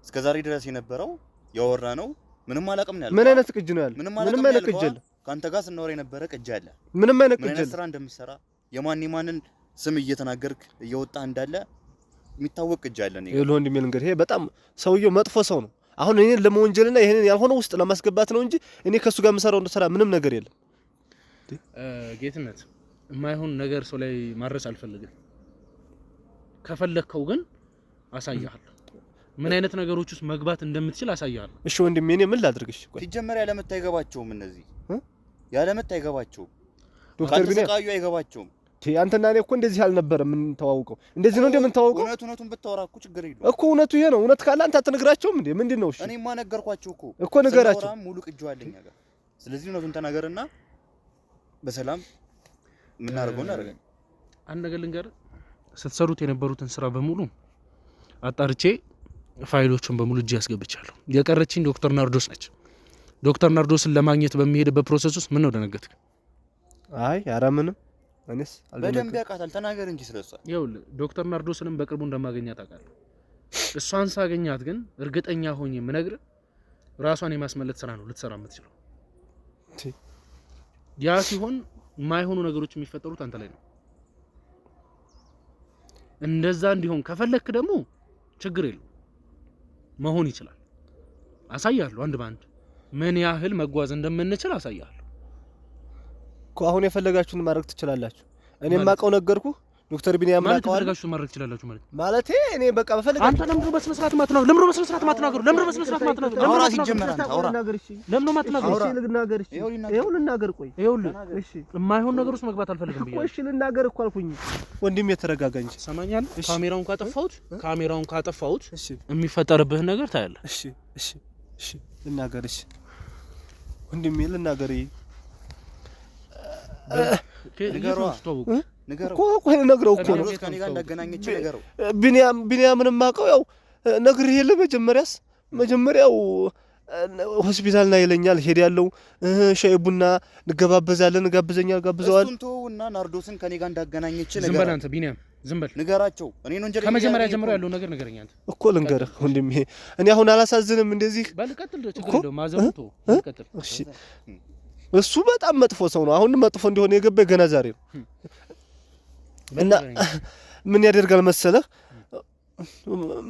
እስከዛሬ ድረስ የነበረው ያወራ ነው። ምንም አላውቅም ነው ያለው። ምን አይነት ቅጂ ነው ያለው? ምንም አይነት ቅጂ አለ። ካንተ ጋር ስናወራ የነበረ ቅጂ አለ። ምንም አይነት ቅጂ አለ። ስራ እንደምትሰራ የማንን ስም እየተናገርክ እየወጣ እንዳለ የሚታወቅ ቅጂ አለ። እኔ ይኸውልህ ወንድሜ ልንገርህ፣ ይሄ በጣም ሰውየው መጥፎ ሰው ነው። አሁን እኔን ለመወንጀልና ይሄንን ያልሆነ ውስጥ ለማስገባት ነው እንጂ እኔ ከሱ ጋር የምሰራው ስራ ምንም ነገር የለም። ጌትነት የማይሆን ነገር ሰው ላይ ማድረስ አልፈልግም። ከፈለከው ግን አሳያለሁ። ምን አይነት ነገሮች ውስጥ መግባት እንደምትችል አሳያለሁ። እሺ ወንድሜ እኔ ምን ላድርግሽ? ሲጀመር ያለመታ አይገባቸውም። እነዚህ ያለመታ አይገባቸውም። ዶክተር ቢኒያም ካንተ አይገባቸውም። አንተና እኔ እኮ እንደዚህ አልነበረም የምንተዋውቀው። እንደዚህ ነው እንደምንተዋውቀው። እውነቱን ብታወራ እኮ ችግር የለውም እኮ። እውነቱ ይሄ ነው። እውነት ካለ አንተ አትነግራቸውም እንዴ? ምንድነው? እሺ እኔማ ነገርኳቸው እኮ ንገራቸው። ሙሉ ቅጂው አለኝ ጋር። ስለዚህ እውነቱን ተናገርና በሰላም የምናደርገው እናደርጋለን። አንድ ነገር ልንገርህ፣ ስትሰሩት የነበሩትን ስራ በሙሉ አጣርቼ ፋይሎችን በሙሉ እጅ ያስገብቻለሁ። የቀረችኝ ዶክተር ናርዶስ ነች። ዶክተር ናርዶስን ለማግኘት በሚሄድበት ፕሮሰስ ውስጥ ምን ነው ደነገጥክ? አይ ኧረ ምንም። እኔስ በደንብ ያውቃታል። ተናገር እንጂ ስለሷ። ይኸውልህ ዶክተር ናርዶስንም በቅርቡ እንደማገኛት አውቃለሁ። እሷን ሳገኛት ግን እርግጠኛ ሆኜ የምነግርህ ራሷን የማስመለጥ ስራ ነው ልትሰራ የምትችለው። ያ ሲሆን የማይሆኑ ነገሮች የሚፈጠሩት አንተ ላይ ነው። እንደዛ እንዲሆን ከፈለክ ደግሞ ችግር የለው መሆን ይችላል። አሳያለሁ። አንድ ባንድ ምን ያህል መጓዝ እንደምንችል አሳያለሁ እኮ። አሁን የፈለጋችሁን ማድረግ ትችላላችሁ። እኔም ማቀው ነገርኩ። ዶክተር ቢኒያም ማለት የፈለጋችሁን ማድረግ ትችላላችሁ ማለት እኔ በቃ በፈለጋችሁ። አንተ ለምን በስነ ስርዓት ማትናገሩ? ለምን በስነ ስርዓት ማትናገሩ? ለምን በስነ ስርዓት ማትናገሩ? አውራ ሲጀመር አንተ አውራ ለምን ማትናገሩ? እሺ ልናገር። እሺ ይኸው ልናገር። ቆይ ይኸውልህ፣ እሺ የማይሆን ነገር ውስጥ መግባት አልፈልግም ብዬ እሺ ልናገር እኮ አልኩኝ። ወንድሜ የተረጋጋ እንጂ ሰማኛል። ካሜራውን ካጠፋሁት እሺ የሚፈጠርብህን ነገር ታያለህ። እሺ ልናገር። እሺ ወንድሜ ልናገር። ንገረው እኮ ነግረው እኮ ነው ከኔ ጋር እንዳገናኘች ንገረው። ቢኒያምንም ማቀው ያው ነግሬህ የለ መጀመሪያው ሆስፒታል ና ይለኛል። ሄዳለሁ። ሻይ ቡና እንገባበዛለን። ጋብዘዋል። እሱን ተውና ናርዶስን ከኔ ጋር እንዳገናኘች ንገረው። ዝም በል አንተ ቢኒያም፣ ዝም በል ንገራቸው። እኔ ነው እንጂ ከመጀመሪያ ጀምሮ ያለው ነገር ንገረኝ አንተ እኮ ልንገርህ ወንድሜ እኔ አሁን አላሳዝንም እንደዚህ በል ቀጥል ችግር የለውም ማዘንቶ ቀጥል እሺ እሱ በጣም መጥፎ ሰው ነው አሁን መጥፎ እንደሆነ የገባኝ ገና ዛሬ ነው እና ምን ያደርጋል መሰለህ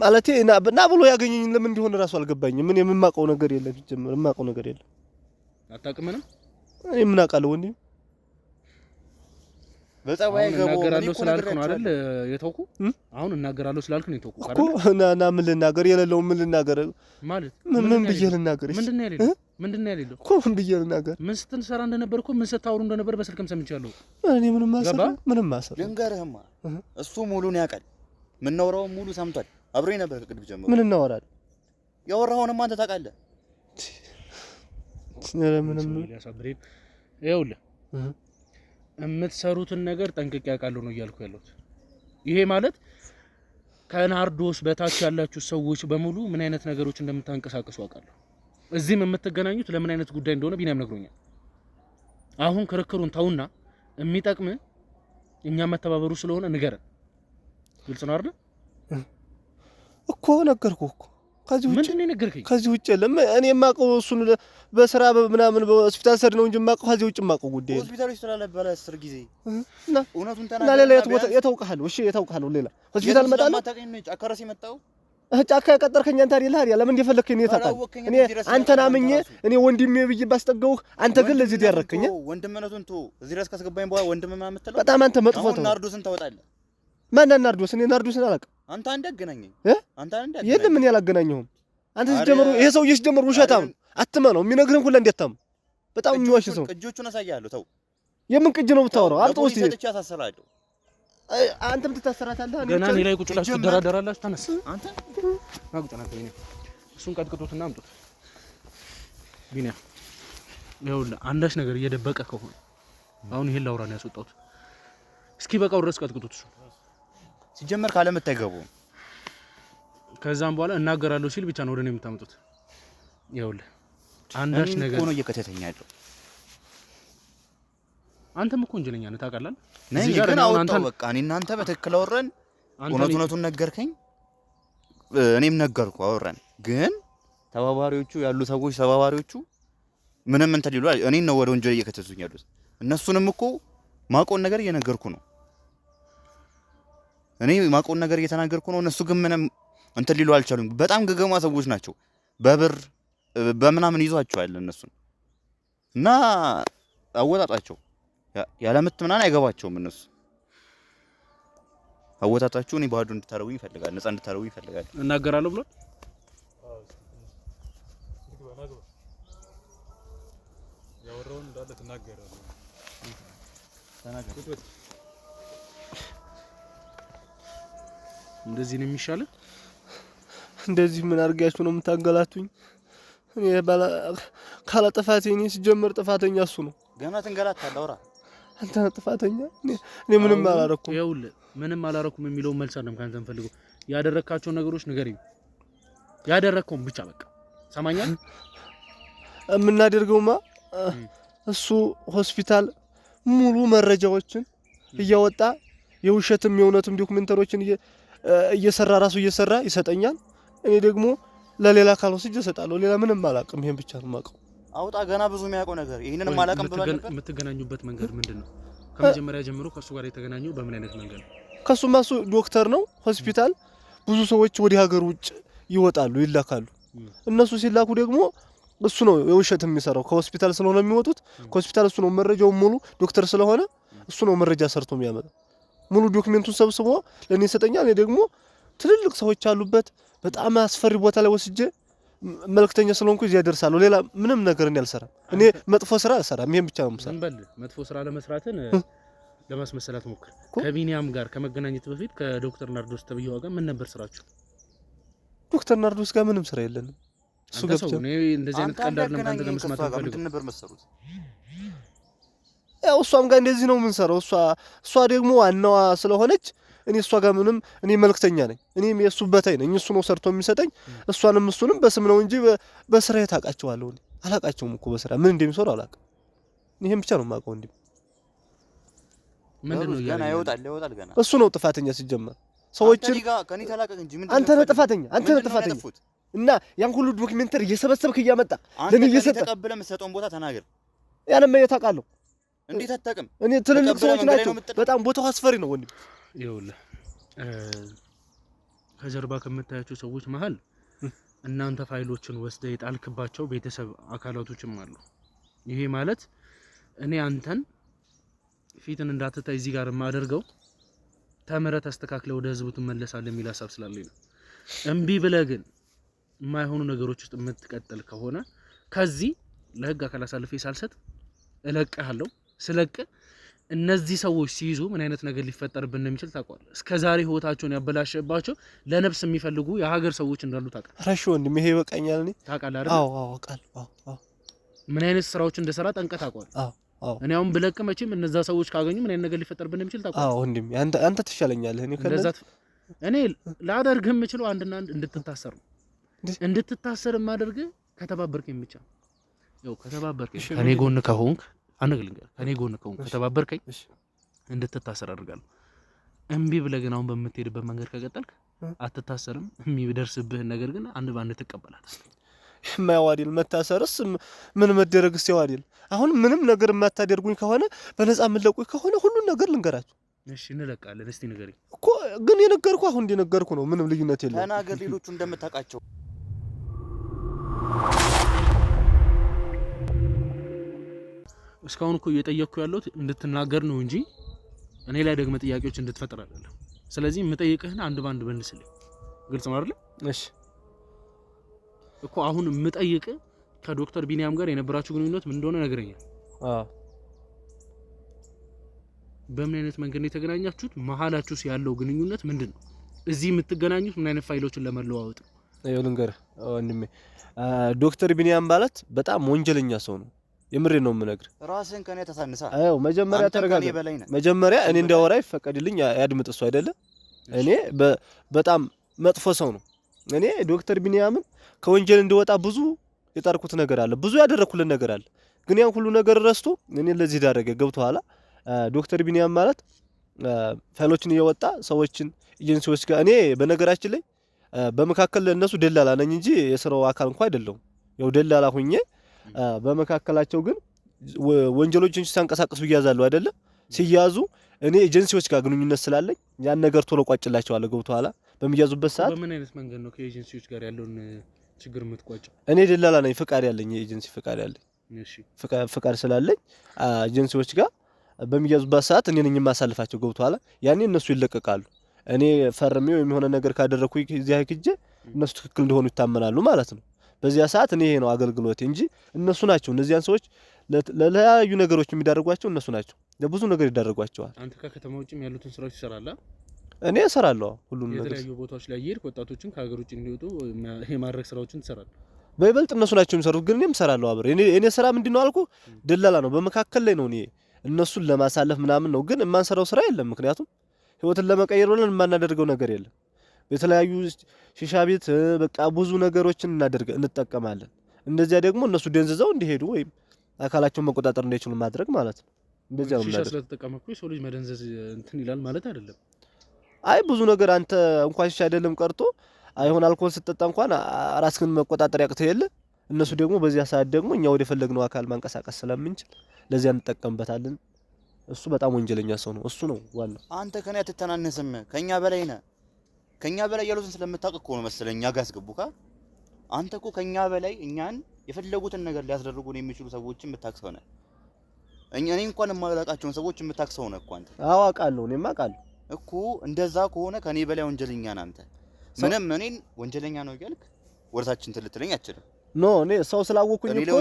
ማለቴ እና ብሎ ያገኘኝ ለምን እንደሆነ ራሱ አልገባኝም ምን የማውቀው ነገር የለም ጀመረ የማውቀው ነገር የለም አታውቅም ምንም እኔ ምን አውቃለሁ ወንድሜ በጸባይ ገቦ እናገራለሁ ስላልክ ነው አይደል የተውኩ አሁን እናገራለሁ ስላልክ ነው የተውኩ እኮ እና ምን ልናገር የሌለው ምን ልናገር ማለት ምን ብዬ ልናገር ምንድነው ያለው እኮ ምን ብዬ ልናገር ምን ስትሰራ እንደነበር እኮ ምን ስታወሩ እንደነበር በስልክም ሰምቻለሁ እኔ ምንም ማሰብ ልንገርህማ እሱ ሙሉን ያውቃል ምን ነው ሙሉ ሰምቷል አብሮኝ ነበር ከቅድም ጀምሮ ምን እናወራለን ያወራኸውንም አንተ ታውቃለህ ምንም ያሳብረኝ ይኸውልህ የምትሰሩትን ነገር ጠንቅቄ ያውቃለሁ ነው እያልኩ ያለሁት ይሄ ማለት ከናርዶስ በታች ያላችሁ ሰዎች በሙሉ ምን አይነት ነገሮች እንደምታንቀሳቅሱ አውቃለሁ እዚህም የምትገናኙት ለምን አይነት ጉዳይ እንደሆነ ቢናም ነግሮኛል አሁን ክርክሩን ተውና የሚጠቅም እኛ መተባበሩ ስለሆነ ንገረን ግልጽ ነው አይደል እኮ ነገርኩህ እኮ ምንድነው ነገርከኝ ከዚህ ውጭ የለም እኔ የማውቀው እሱን በስራ ምናምን በሆስፒታል ሰድ ነው እንጂ የማውቀው ከዚህ ውጭ የማውቀው ጉዳይ ሆስፒታል ይስተላል ባለ 10 ጊዜ እና እውነቱን ተናገር እና ሌላ የተውቀሃል እሺ የተውቀሃል ሌላ ሆስፒታል መጣለ ጫካራ ሲመጣው ጫካ ያቀጠርከኝ አንተ አይደል አይደል ለምን እንደፈለከኝ ነው ታውቃለህ እኔ አንተን አምኜ እኔ ወንድሜ ብዬ ባስጠጋው አንተ ግን ለዚህ ያደረከኝ ወንድምነቱን እዚህ ድረስ ካስገባኝ በኋላ ወንድም ማን የምትለው በጣም አንተ መጥፎ ነው ናርዶስን ታወጣለህ ማን ናርዶስ እኔ ናርዶስን አላውቅም አንተ እንዳገናኘኝ የለም ምን ያላገናኘሁም አንተ ሲጀምሩ ይሄ ሰውዬ ሲጀምሩ ውሸታም አትመነው የሚነግርህን ሁሉ እንዴታም በጣም የሚዋሽ ሰው ቅጆቹን አሳያለሁ ተው የምን ቅጅ ነው የምታወራው አምጣው እስቲ ሰጥቼ አሳሰራለሁ አንተም ትታሰራታለህ ገና እኔ ላይ ቁጭ ብላችሁ ትደራደራላችሁ ተነስ አንተ ማቁጠና ተይኝ እሱን ቀጥቅጦትና አምጡት ቢና ይኸውልህ አንዳች ነገር እየደበቀ ከሆነ አሁን ይሄን ላውራ ነው ያስወጣሁት እስኪ በቃው ድረስ ቀጥቅጦት እሱ ሲጀመር ካለ መታገቡ ከዛም በኋላ እናገራለሁ ሲል ብቻ ነው ወደ እኔ የምታመጡት ይኸውልህ አንዳች ነገር ሆኖ እየከተተኛ ያለው አንተም እኮ ወንጀለኛ ነህ ታውቃለህ እዚህ ጋር አንተ በቃ እኔ እናንተ በትክክል አወራን እውነቱን ነገርከኝ እኔም ነገርኩ አወራን ግን ተባባሪዎቹ ያሉ ሰዎች ተባባሪዎቹ ምንም እንትን ሊሉ እኔን ነው ወደ ወንጀል እየከተቱኝ ያሉት እነሱንም እኮ ማቆን ነገር እየነገርኩ ነው እኔ ማቆን ነገር እየተናገርኩ ነው እነሱ ግን ምንም እንትን ሊሉ አልቻሉም በጣም ገገማ ሰዎች ናቸው በብር በመናምን ይዟቸዋል እነሱን እና አወጣጣቸው ያለምት ምናምን አይገባቸውም እነሱ አወጣጣቸው እኔ ባዶ እንድታረጉኝ ይፈልጋል ነፃ እንድታረጉኝ ይፈልጋል እናገራለሁ ብሎ ያወራውን እንዳለ ተናገራለሁ እንደዚህ ነው የሚሻለው እንደዚህ ምን አድርጋችሁ ነው የምታንገላቱኝ እኔ ካለ ጥፋቴ እኔ ሲጀምር ጥፋተኛ እሱ ነው ገና ትንገላታለህ አውራ አንተ ጥፋተኛ እኔ ምንም አላረኩም ይኸውልህ ምንም አላረኩም የሚለው መልስ አይደለም ካንተ እንፈልገው ያደረካቸው ነገሮች ንገረኝ ያደረከውን ብቻ በቃ ሰማኛል የምናደርገውማ እሱ ሆስፒታል ሙሉ መረጃዎችን እያወጣ የውሸትም የእውነትም ዶክመንተሮችን እየሰራ ራሱ እየሰራ ይሰጠኛል እኔ ደግሞ ለሌላ ካል ወስጄ እሰጣለሁ ሌላ ምንም አላውቅም ይሄን ብቻ ነው የማውቀው አውጣ ገና ብዙ የሚያውቀው ነገር ይሄንንም አላውቅም ብሎ ነበር የምትገናኙበት መንገድ ምንድነው ከመጀመሪያ ጀምሮ ከሱ ጋር የተገናኘው በምን አይነት መንገድ ነው ከሱማ እሱ ዶክተር ነው ሆስፒታል ብዙ ሰዎች ወደ ሀገር ውጭ ይወጣሉ ይላካሉ እነሱ ሲላኩ ደግሞ እሱ ነው የውሸት የሚሰራው ከሆስፒታል ስለሆነ የሚወጡት ከሆስፒታል እሱ ነው መረጃው ሙሉ ዶክተር ስለሆነ እሱ ነው መረጃ ሰርቶ የሚያመጣው ሙሉ ዶክመንቱን ሰብስቦ ለኔ ይሰጠኛል እኔ ደግሞ ትልልቅ ሰዎች አሉበት በጣም አስፈሪ ቦታ ላይ ወስጄ መልክተኛ ስለሆንኩ እዚያ ደርሳለሁ ሌላ ምንም ነገር ያልሰራም እኔ መጥፎ ስራ አልሰራም ይሄን ብቻ ነው የምሰራው እንበል መጥፎ ስራ ለመስራትን ለማስመሰላት ሞክር ከቢኒያም ጋር ከመገናኘት በፊት ከዶክተር ናርዶስ ተብየው ጋር ምን ነበር ስራችሁ ዶክተር ናርዶስ ጋር ምንም ስራ የለንም እሱ ገብቶ ነው እንደዚህ አይነት ቀላል ለምታንተ ለመስማት ፈልገው ነበር መሰሩት ያው እሷም ጋር እንደዚህ ነው የምንሰራው እሷ ደግሞ ዋናዋ ስለሆነች እኔ እሷ ጋር ምንም እኔ መልክተኛ ነኝ እኔም የሱ በታይ ነኝ እሱ ነው ሰርቶ የሚሰጠኝ እሷንም እሱንም በስም ነው እንጂ በስራ የታውቃቸዋለሁ እኔ አላውቃቸውም እኮ በስራ ምን እንደሚሰሩ አላውቅም ይሄን ብቻ ነው የማውቀው እንዴ ምንድነው ገና ይወጣል ገና እሱ ነው ጥፋተኛ ሲጀመር ሰዎችን ከኔ ተላቀቅ እንጂ ምንድነው አንተ ነህ ጥፋተኛ እና ያን ሁሉ ዶክመንተሪ እየሰበሰብክ እያመጣ ለምን እየሰጠ ተቀበለ መስጠውን ቦታ ተናገር ያንም እየታውቃለሁ እንዴት አታውቅም እኔ ትልልቅ ሰዎች ናቸው በጣም ቦታው አስፈሪ ነው ወንድም ይኸውልህ ከጀርባ ከምታያቸው ሰዎች መሃል እናንተ ፋይሎችን ወስደ የጣልክባቸው ቤተሰብ አካላቶችም አሉ ይሄ ማለት እኔ አንተን ፊትን እንዳትታይ እዚህ ጋር ማደርገው ተመረተ አስተካክለ ወደ ህዝቡ ትመለሳለህ የሚል ሐሳብ ስላለኝ ነው እምቢ ብለህ ግን የማይሆኑ ነገሮች ውስጥ የምትቀጥል ከሆነ ከዚህ ለህግ አካል አሳልፌ ሳልሰጥ እለቅሃለሁ ስለቅ እነዚህ ሰዎች ሲይዙ ምን አይነት ነገር ሊፈጠርብን እንደሚችል ታውቃለህ እስከዛሬ ህይወታቸውን ያበላሸባቸው ለነፍስ የሚፈልጉ የሀገር ሰዎች እንዳሉ ታውቃለህ ረሽ ወንድም ይሄ በቃኛል እኔ ታውቃለህ አይደል አዎ አውቃለሁ ምን አይነት ስራዎች እንደሰራ ጠንቀህ ታውቃለህ አዎ እኔ አሁን ብለቅ መቼም እነዛ ሰዎች ካገኙ ምን አይነት ነገር ሊፈጠርብን እንደሚችል ታውቃለህ አዎ ወንድም አንተ ትሻለኛለህ እኔ ላደርግህ የምችለው አንድና አንድ እንድትታሰር ነው እንድትታሰር ማደርግ ከተባበርከኝ ብቻ ያው ከተባበርከኝ ከኔ ጎን ከሆንክ አንግልንገር ከኔ ጎን ከሆንክ ከተባበርከኝ እንድትታሰር አድርጋለሁ እምቢ ብለህ ግን አሁን በምትሄድበት መንገድ ከቀጠልክ አትታሰርም የሚደርስብህ ነገር ግን አንድ ባንድ ትቀበላለህ የማያዋዲል መታሰርስ ምን መደረግስ ያዋዲል አሁን ምንም ነገር የማታደርጉኝ ከሆነ በነፃ የምትለቁኝ ከሆነ ሁሉን ነገር ልንገራችሁ እሺ እንለቃለን እስቲ ንገረኝ እኮ ግን የነገርኩህ አሁን እንደነገርኩ ነው ምንም ልዩነት የለም ተናገር ሌሎቹ እንደምታውቃቸው እስካሁን እኮ እየጠየቅኩ ያለሁት እንድትናገር ነው እንጂ እኔ ላይ ደግሞ ጥያቄዎች እንድትፈጥር አይደለም ስለዚህ የምጠይቅህን አንድ ባንድ መልስልኝ ግልጽ ነው አይደል እሺ እኮ አሁን የምጠይቅ ከዶክተር ቢኒያም ጋር የነበራችሁ ግንኙነት ምን እንደሆነ ነገረኛ በምን አይነት መንገድ ነው የተገናኛችሁት መሐላችሁስ ያለው ግንኙነት ምንድነው እዚህ የምትገናኙት ምን አይነት ፋይሎችን ለመለዋወጥ ነው ልንገር ወንድሜ ዶክተር ቢኒያም ማለት በጣም ወንጀለኛ ሰው ነው የምሬ ነው የምነግር ራስን ከኔ ተሳንሳ አዎ መጀመሪያ ተረጋጋ መጀመሪያ እኔ እንዳወራ ይፈቀድልኝ ያድምጥ እሱ አይደለ እኔ በጣም መጥፎ ሰው ነው እኔ ዶክተር ቢኒያምን ከወንጀል እንዲወጣ ብዙ የጣርኩት ነገር አለ ብዙ ያደረኩልን ነገር አለ ግን ያን ሁሉ ነገር ረስቶ እኔ ለዚህ ዳረገ ገብቷላ ዶክተር ቢኒያም ማለት ፋይሎችን እየወጣ ሰዎችን ኤጀንሲዎች ጋር እኔ በነገራችን ላይ በመካከል እነሱ ደላላ ነኝ እንጂ የስራው አካል እንኳን አይደለም ያው ደላላ ሁኜ በመካከላቸው ግን ወንጀሎችን ሲያንቀሳቅሱ ይያዛሉ አይደለ ሲያዙ እኔ ኤጀንሲዎች ጋር ግንኙነት ስላለኝ ያን ነገር ቶሎ ቋጭላቸዋለሁ ገብቷላ በሚያዙበት ሰዓት በምን አይነት መንገድ ነው ከኤጀንሲዎች ጋር ያለውን ችግር የምትቋጨው እኔ ደላላ ነኝ ፍቃድ ያለኝ የኤጀንሲ ፍቃድ ያለኝ እሺ ፍቃድ ስላለኝ ኤጀንሲዎች ጋር በሚያዙበት ሰዓት እኔ ነኝ የማሳልፋቸው ገብቷላ ያኔ እነሱ ይለቀቃሉ እኔ ፈርሜው የሚሆነ ነገር ካደረኩኝ እዚያ ሄጄ እነሱ ትክክል እንደሆኑ ይታመናሉ ማለት ነው በዚያ ሰዓት እኔ ይሄ ነው አገልግሎቴ እንጂ እነሱ ናቸው እነዚያን ሰዎች ለተለያዩ ነገሮች የሚዳርጓቸው እነሱ ናቸው ለብዙ ነገር ይዳርጓቸዋል አንተ ከከተማ ውጭም ያሉትን ስራዎች ትሰራለህ እኔ እሰራለሁ ሁሉን ነገር የተለያዩ ቦታዎች ላይ ይሄድ ወጣቶችን ከሀገር ውጭ እንዲወጡ የማድረግ ስራዎችን ትሰራለህ በይበልጥ እነሱ ናቸው የሚሰሩት ግን እኔም እሰራለሁ አብሬ እኔ ስራ ምንድነው አልኩ ደላላ ነው በመካከል ላይ ነው እኔ እነሱን ለማሳለፍ ምናምን ነው ግን የማንሰራው ስራ የለም ምክንያቱም ህይወትን ለመቀየር ብለን የማናደርገው ነገር የለም በተለያዩ ሺሻ ቤት በቃ ብዙ ነገሮችን እንጠቀማለን እንደዚያ ደግሞ እነሱ ደንዝዘው እንዲሄዱ ወይም አካላቸውን መቆጣጠር እንዳይችሉ ማድረግ ማለት ነው እንደዚያ ነው ሺሻ ስለተጠቀመኩ ሰው ልጅ መደንዘዝ እንትን ይላል ማለት አይደለም አይ ብዙ ነገር አንተ እንኳን ሺሻ አይደለም ቀርቶ አይሆን አልኮል ስትጠጣ እንኳን ራስህን መቆጣጠር ያቅተህ የለ እነሱ ደግሞ በዚያ ሰዓት ደግሞ እኛ ወደ ፈለግነው አካል ማንቀሳቀስ ስለምንችል ለዚያ እንጠቀምበታለን እሱ በጣም ወንጀለኛ ሰው ነው እሱ ነው ዋናው አንተ ከኔ አትተናነስም ከኛ በላይ ነህ ከኛ በላይ ያሉትን ስለምታውቅ እኮ ነው መሰለኝ እኛ ጋር አስገቡካ አንተ እኮ ከኛ በላይ እኛን የፈለጉትን ነገር ሊያስደርጉን የሚችሉ ሰዎችን የምታክሰው ነህ እኔ እንኳን የማላውቃቸውን ሰዎች የምታክሰው ነህ እኮ አንተ አውቃለሁ እኔማ አውቃለሁ እኮ እንደዛ ከሆነ ከኔ በላይ ወንጀለኛ ነህ አንተ ምንም እኔን ወንጀለኛ ነው እያልክ ወርታችን ትልትለኝ አትችልም ኖ እኔ ሰው ስላወኩኝ እኮ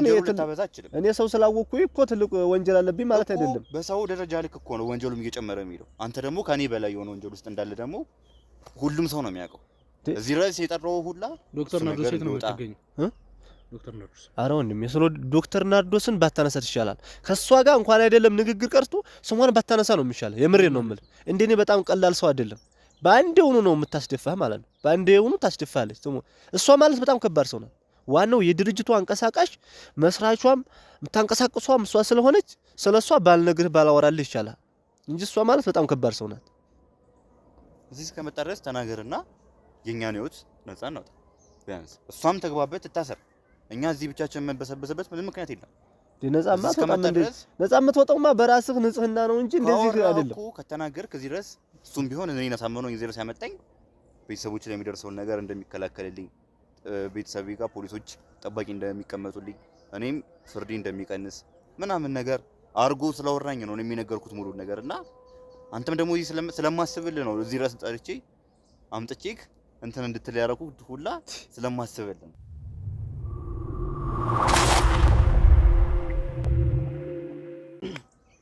እኔ ሰው ስላወኩኝ እኮ ትልቅ ወንጀል አለብኝ ማለት አይደለም በሰው ደረጃ ልክ እኮ ነው ወንጀሉም እየጨመረ የሚለው አንተ ደግሞ ከኔ በላይ የሆነ ወንጀል ውስጥ እንዳለ ደግሞ ሁሉም ሰው ነው የሚያውቀው እዚህ ራስ የጠራው ሁላ ዶክተር ናርዶስ ነው የምትገኘው ዶክተር ናርዶስ አረ ወንድም የስሎ ዶክተር ናርዶስን ባታነሳት ይሻላል ከሷ ጋር እንኳን አይደለም ንግግር ቀርቶ ስሟን ባታነሳ ነው የሚሻለው የምሬን ነው የምልህ እንደኔ በጣም ቀላል ሰው አይደለም ባንዴውኑ ነው የምታስደፋህ ማለት ነው ባንዴውኑ ታስደፋለች ስሙ እሷ ማለት በጣም ከባድ ሰው ናት ዋናው የድርጅቱ አንቀሳቃሽ መስራቿም የምታንቀሳቅሷም እሷ ስለሆነች ስለሷ ባልነግርህ ባላወራልህ ይሻላል እንጂ እሷ ማለት በጣም ከባድ ሰው ናት። እዚህ እስከመጣ ድረስ ተናገርና የኛን ህይወት ነፃ እናውጣ ቢያንስ እሷም ተግባበት ትታሰር። እኛ እዚህ ብቻችን መበሰበሰበት ምንም ምክንያት የለም። ነፃ የምትወጣውማ በራስህ ንጽህና ነው እንጂ እንደዚህ አይደለም እኮ ከተናገርክ እዚህ ድረስ እሱም ቢሆን እኔ ነሳመነው እዚህ ድረስ ያመጣኝ ቤተሰቦች ላይ የሚደርሰውን ነገር እንደሚከላከልልኝ ቤተሰቤ ጋር ፖሊሶች ጠባቂ እንደሚቀመጡልኝ እኔም ፍርዴ እንደሚቀንስ ምናምን ነገር አርጎ ስለወራኝ ነው የሚነገርኩት ሙሉ ነገርና አንተም ደግሞ እዚህ ስለማስብልህ ነው እዚህ ድረስ ጠርቼ አምጥቼክ እንትን እንድትል ያደረኩት ሁላ ስለማስብልህ ነው።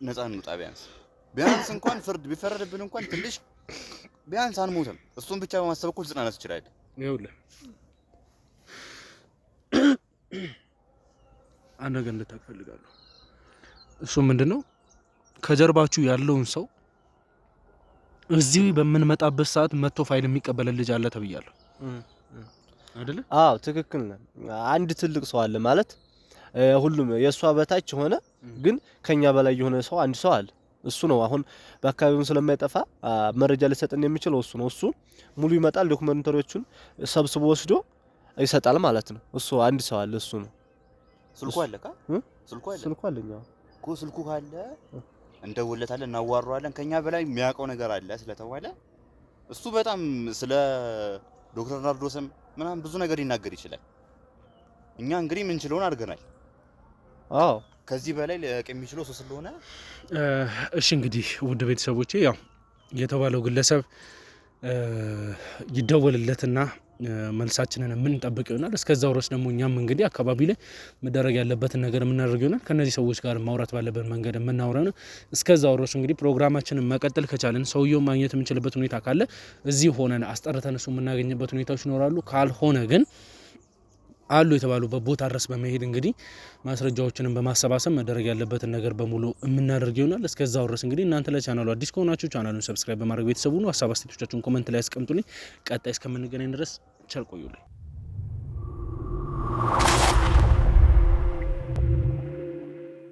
ነፃ እንውጣ ቢያንስ እንኳን ፍርድ ቢፈረድብን እንኳን ትንሽ ቢያንስ አንሞትም። እሱን ብቻ በማሰብ እኮ ልጽናናት እችላለሁ። ይኸውልህ አንድ ነገር እንድታውቅ እፈልጋለሁ። እሱ ምንድነው ከጀርባችሁ ያለውን ሰው እዚህ በምንመጣበት ሰዓት መጥቶ ፋይል የሚቀበል ልጅ አለ ተብያለሁ አይደለ? አዎ ትክክል ነህ። አንድ ትልቅ ሰው አለ ማለት ሁሉም የሷ በታች ሆነ ግን ከኛ በላይ የሆነ ሰው አንድ ሰው አለ። እሱ ነው አሁን በአካባቢው ስለማይጠፋ መረጃ ሊሰጥን የሚችለው እሱ ነው። እሱ ሙሉ ይመጣል ዶክመንተሪዎቹን ሰብስቦ ወስዶ ይሰጣል ማለት ነው። እሱ አንድ ሰው አለ እሱ ነው። ስልኩ አለካ? ስልኩ አለኛ እኮ ስልኩ ካለ እንደውለታለን እናዋራዋለን። ከኛ በላይ የሚያውቀው ነገር አለ ስለተባለ እሱ በጣም ስለ ዶክተር ናርዶስም ምናምን ብዙ ነገር ሊናገር ይችላል። እኛ እንግዲህ ምን ችለውን አድርገናል። አዎ ከዚህ በላይ ለቅ የሚችለው እሱ ስለሆነ እሺ እንግዲህ ውድ ቤተሰቦቼ ያው የተባለው ግለሰብ ይደወልለትና መልሳችንን የምንጠብቅ ይሆናል። እስከዛው ድረስ ደግሞ እኛም እንግዲህ አካባቢ ላይ መደረግ ያለበትን ነገር የምናደርግ ይሆናል። ከነዚህ ሰዎች ጋር ማውራት ባለበት መንገድ የምናወራ ነው። እስከዛው ድረስ እንግዲህ ፕሮግራማችንን መቀጠል ከቻለን ሰውየው ማግኘት የምንችልበት ሁኔታ ካለ እዚህ ሆነን አስጠርተን እሱ የምናገኝበት ሁኔታዎች ይኖራሉ። ካልሆነ ግን አሉ የተባሉበት ቦታ ድረስ በመሄድ እንግዲህ ማስረጃዎችንን በማሰባሰብ መደረግ ያለበትን ነገር በሙሉ የምናደርግ ይሆናል። እስከዛው ድረስ እንግዲህ እናንተ ለቻናሉ አዲስ ከሆናችሁ ቻናሉን ሰብስክራይብ በማድረግ ቤተሰቡ ነው። ሀሳብ አስተያየቶቻችሁን ኮሜንት ላይ አስቀምጡልኝ። ቀጣይ እስከምንገናኝ ድረስ ቸር ቆዩልኝ።